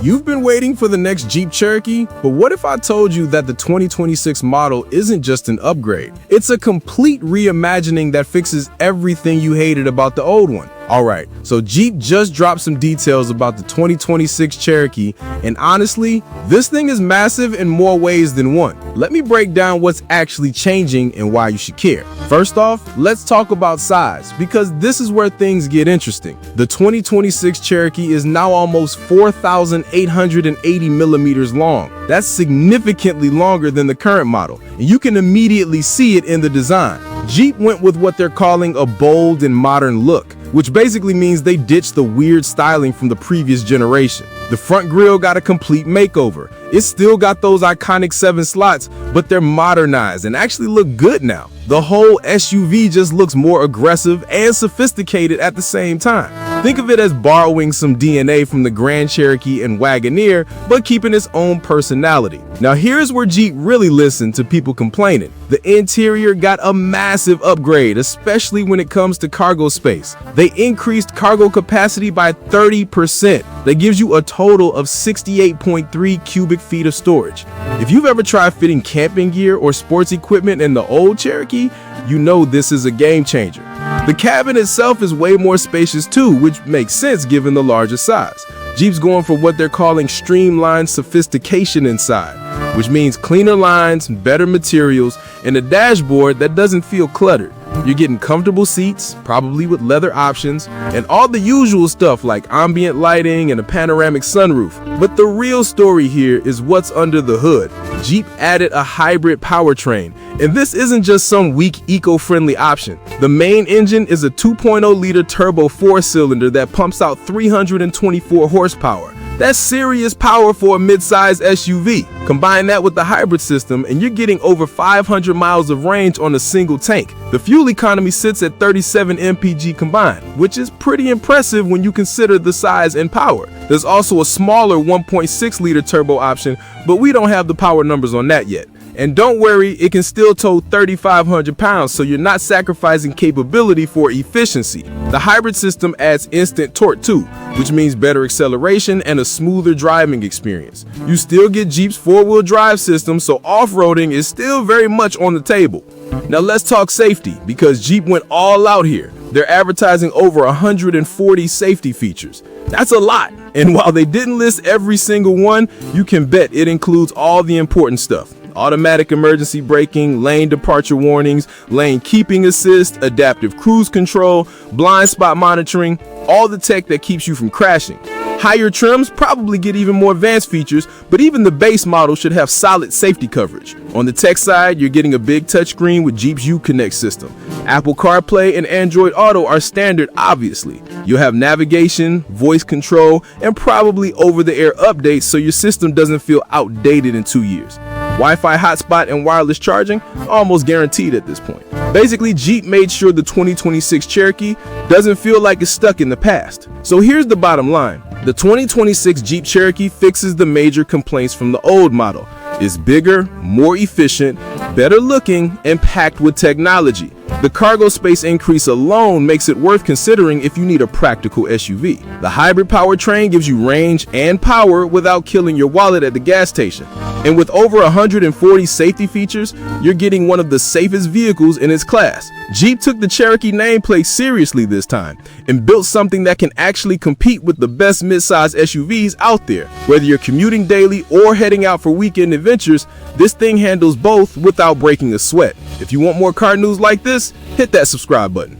You've been waiting for the next Jeep Cherokee, but what if I told you that the 2026 model isn't just an upgrade? It's a complete reimagining that fixes everything you hated about the old one. Alright, so Jeep just dropped some details about the 2026 Cherokee, and honestly, this thing is massive in more ways than one. Let me break down what's actually changing and why you should care. First off, let's talk about size, because this is where things get interesting. The 2026 Cherokee is now almost 4,880 millimeters long. That's significantly longer than the current model, and you can immediately see it in the design. Jeep went with what they're calling a bold and modern look, which basically means they ditched the weird styling from the previous generation. The front grille got a complete makeover. It's still got those iconic 7 slots, but they're modernized and actually look good now. The whole SUV just looks more aggressive and sophisticated at the same time. Think of it as borrowing some DNA from the Grand Cherokee and Wagoneer, but keeping its own personality. Now here's where Jeep really listened to people complaining. The interior got a massive upgrade, especially when it comes to cargo space. They increased cargo capacity by 30%. That gives you a total of 68.3 cubic feet of storage. If you've ever tried fitting camping gear or sports equipment in the old Cherokee, you know this is a game changer. The cabin itself is way more spacious too, which makes sense given the larger size. Jeep's going for what they're calling streamlined sophistication inside, which means cleaner lines, better materials, and a dashboard that doesn't feel cluttered. You're getting comfortable seats, probably with leather options, and all the usual stuff like ambient lighting and a panoramic sunroof. But the real story here is what's under the hood. Jeep added a hybrid powertrain, and this isn't just some weak eco-friendly option. The main engine is a 2.0-liter turbo 4-cylinder that pumps out 324 horsepower. That's serious power for a mid-size SUV. Combine that with the hybrid system and you're getting over 500 miles of range on a single tank. The fuel economy sits at 37 mpg combined, which is pretty impressive when you consider the size and power. There's also a smaller 1.6-liter turbo option, but we don't have the power numbers on that yet. And don't worry, it can still tow 3,500 pounds, so you're not sacrificing capability for efficiency. The hybrid system adds instant torque too, which means better acceleration and a smoother driving experience. You still get Jeep's 4-wheel drive system, so off-roading is still very much on the table. Now let's talk safety, because Jeep went all out here. They're advertising over 140 safety features. That's a lot. And while they didn't list every single one, you can bet it includes all the important stuff. Automatic emergency braking, lane departure warnings, lane keeping assist, adaptive cruise control, blind spot monitoring, all the tech that keeps you from crashing. Higher trims probably get even more advanced features, but even the base model should have solid safety coverage. On the tech side, you're getting a big touchscreen with Jeep's Uconnect system. Apple CarPlay and Android Auto are standard, obviously. You'll have navigation, voice control, and probably over-the-air updates so your system doesn't feel outdated in 2 years. Wi-Fi hotspot and wireless charging, almost guaranteed at this point. Basically, Jeep made sure the 2026 Cherokee doesn't feel like it's stuck in the past. So here's the bottom line. The 2026 Jeep Cherokee fixes the major complaints from the old model. It's bigger, more efficient, better looking, and packed with technology. The cargo space increase alone makes it worth considering if you need a practical SUV. The hybrid powertrain gives you range and power without killing your wallet at the gas station. And with over 140 safety features, you're getting one of the safest vehicles in its class. Jeep took the Cherokee nameplate seriously this time and built something that can actually compete with the best midsize SUVs out there. Whether you're commuting daily or heading out for weekend adventures, this thing handles both without breaking a sweat. If you want more car news like this, hit that subscribe button.